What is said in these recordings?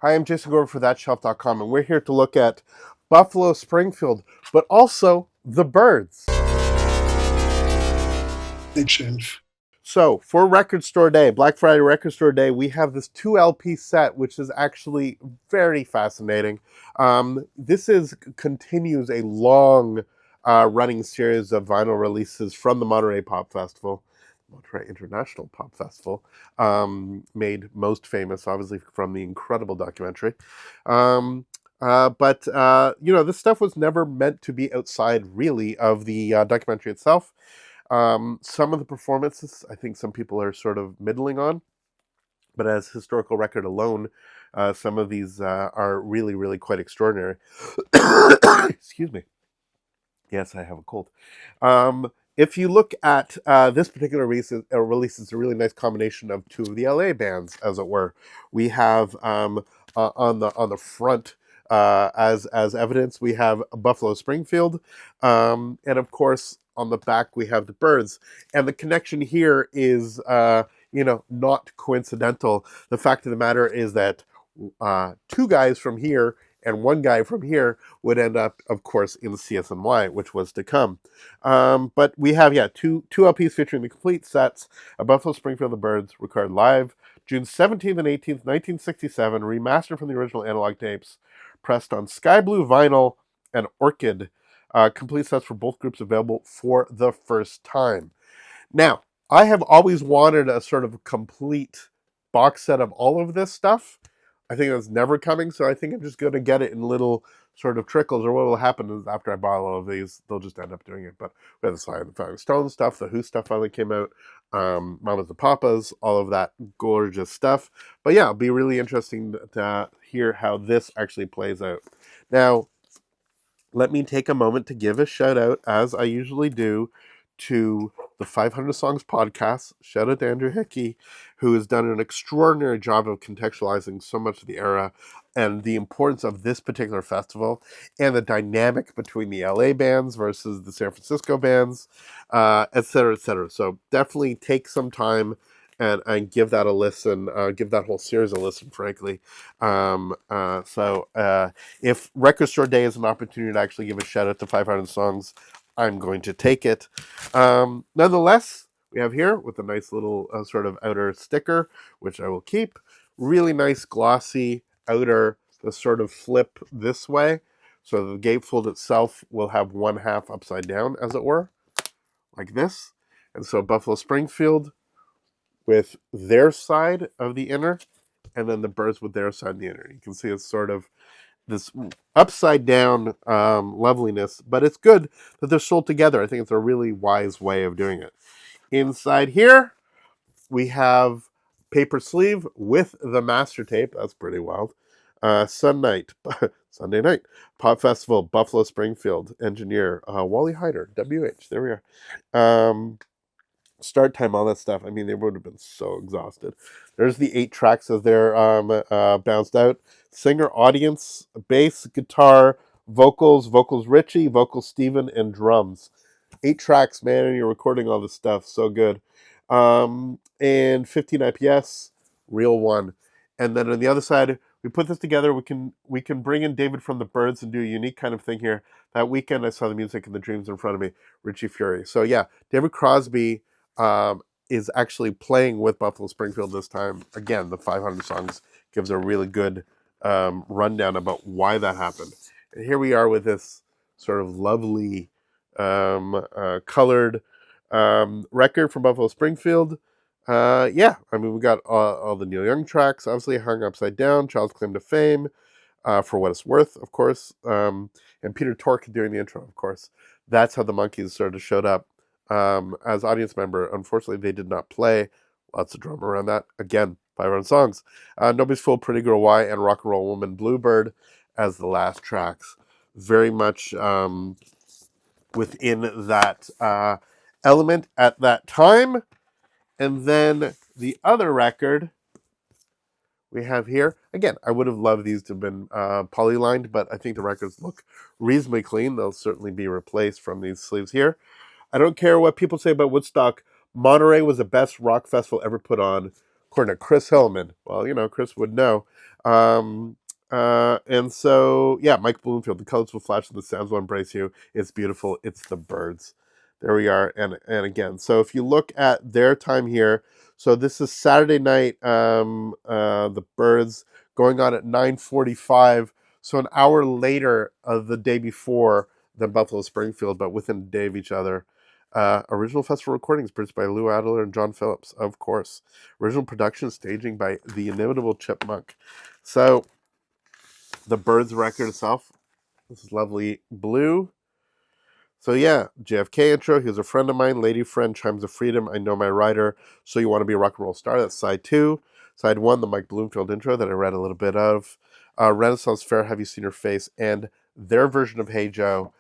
Hi, I'm Jason Gore for ThatShelf.com, and we're here to look at Buffalo Springfield, but also the Byrds. Big shelf. So, for Record Store Day, Black Friday Record Store Day, we have this 2 LP set, which is actually very fascinating. Continues a long running series of vinyl releases from the Monterey Pop Festival. Monterey International Pop Festival, made most famous, obviously, from the incredible documentary. But this stuff was never meant to be outside, really, of the documentary itself. Some of the performances, I think some people are sort of middling on, but as historical record alone, some of these are really, really quite extraordinary. Excuse me. Yes, I have a cold. If you look at this particular release, it's a really nice combination of two of the LA bands, as it were. We have on the front, as evidence, we have Buffalo Springfield, and of course on the back we have the Byrds. And the connection here is, not coincidental. The fact of the matter is that two guys from here and one guy from here would end up, of course, in the CSNY, which was to come. But we have, two LPs featuring the complete sets of Buffalo Springfield and the Byrds, recorded live June 17th and 18th, 1967, remastered from the original analog tapes, pressed on sky blue vinyl and orchid. Complete sets for both groups available for the first time. Now, I have always wanted a sort of complete box set of all of this stuff. I think that's never coming, so I think I'm just going to get it in little sort of trickles, or what will happen is after I buy all of these, they'll just end up doing it. But we have the Sly and the Family Stone stuff, the Who stuff finally came out, Mamas and Papas, all of that gorgeous stuff. But yeah, it'll be really interesting to hear how this actually plays out. Now, let me take a moment to give a shout out, as I usually do, to the 500 Songs podcast. Shout out to Andrew Hickey, who has done an extraordinary job of contextualizing so much of the era and the importance of this particular festival and the dynamic between the LA bands versus the San Francisco bands, et cetera, et cetera. So definitely take some time and give that a listen, give that whole series a listen, frankly. If Record Store Day is an opportunity to actually give a shout out to 500 Songs, I'm going to take it. Nonetheless, we have here with a nice little sort of outer sticker, which I will keep. Really nice glossy outer, the sort of flip this way. So the gatefold itself will have one half upside down, as it were, like this. And so Buffalo Springfield with their side of the inner, and then the Byrds with their side of the inner. You can see it's sort of this upside down loveliness, but it's good that they're sold together. I think it's a really wise way of doing it. Inside here, we have paper sleeve with the master tape. That's pretty wild. Sunday night, Pop Festival, Buffalo Springfield, engineer, Wally Hyder, WH. There we are. Start time, all that stuff. I mean, they would have been so exhausted. There's the 8 tracks as they're bounced out. Singer, audience, bass, guitar, vocals Richie, vocals Steven, and drums. 8 tracks, man, and you're recording all this stuff. So good. And 15 IPS, real one. And then on the other side, we put this together. We can bring in David from the Byrds and do a unique kind of thing here. That weekend, I saw the music and the dreams in front of me. Richie Fury. So yeah, David Crosby is actually playing with Buffalo Springfield this time. Again, the 500 Songs gives a really good rundown about why that happened. And here we are with this sort of lovely colored record from Buffalo Springfield. I mean, we got all the Neil Young tracks, obviously Hung Upside Down, Child's Claim to Fame, For What It's Worth, of course, and Peter Tork doing the intro, of course. That's how the Monkees sort of showed up as audience member. Unfortunately, they did not play. Lots of drama around that. Again, 500 Songs. Nobody's Fool, Pretty Girl Why, and Rock and Roll Woman, Bluebird as the last tracks. Very much within that element at that time. And then the other record we have here, again, I would have loved these to have been polylined, but I think the records look reasonably clean. They'll certainly be replaced from these sleeves here. I don't care what people say about Woodstock. Monterey was the best rock festival ever put on, according to Chris Hillman. Well, Chris would know. And so, yeah, Mike Bloomfield, the colors will flash and the sounds will embrace you. It's beautiful. It's the Byrds. There we are. And again, so if you look at their time here, so this is Saturday night, the Byrds going on at 9:45. So an hour later of the day before than Buffalo Springfield, but within a day of each other. Original festival recordings produced by Lou Adler and John Phillips, of course. Original production staging by the inimitable Chipmunk. So the Byrds record itself, this is lovely blue. So yeah, JFK intro. He was a friend of mine, lady friend, chimes of freedom. I know my rider. So you want to be a rock and roll star? That's side 2. Side 1, the Mike Bloomfield intro that I read a little bit of. Renaissance Fair, Have You Seen Her Face? And their version of Hey Joe,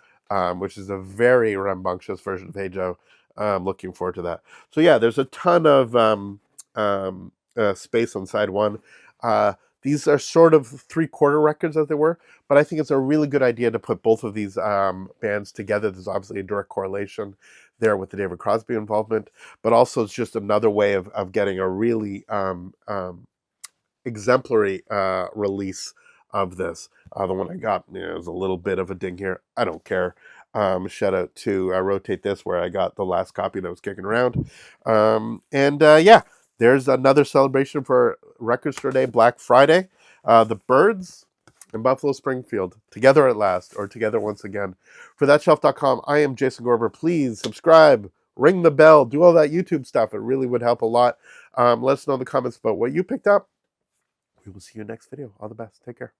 which is a very rambunctious version of Hey Joe. Looking forward to that. So yeah, there's a ton of space on side 1. These are sort of 3/4 records as they were, but I think it's a really good idea to put both of these bands together. There's obviously a direct correlation there with the David Crosby involvement, but also it's just another way of getting a really exemplary release of this. The one I got, is a little bit of a ding here. I don't care. Shout out to Rotate This, where I got the last copy that was kicking around. Yeah, there's another celebration for Record Store Day, Black Friday. The Byrds and Buffalo Springfield, together at last, or together once again. For thatshelf.com, I am Jason Gorber. Please subscribe, ring the bell, do all that YouTube stuff. It really would help a lot. Let us know in the comments about what you picked up. We will see you next video. All the best. Take care.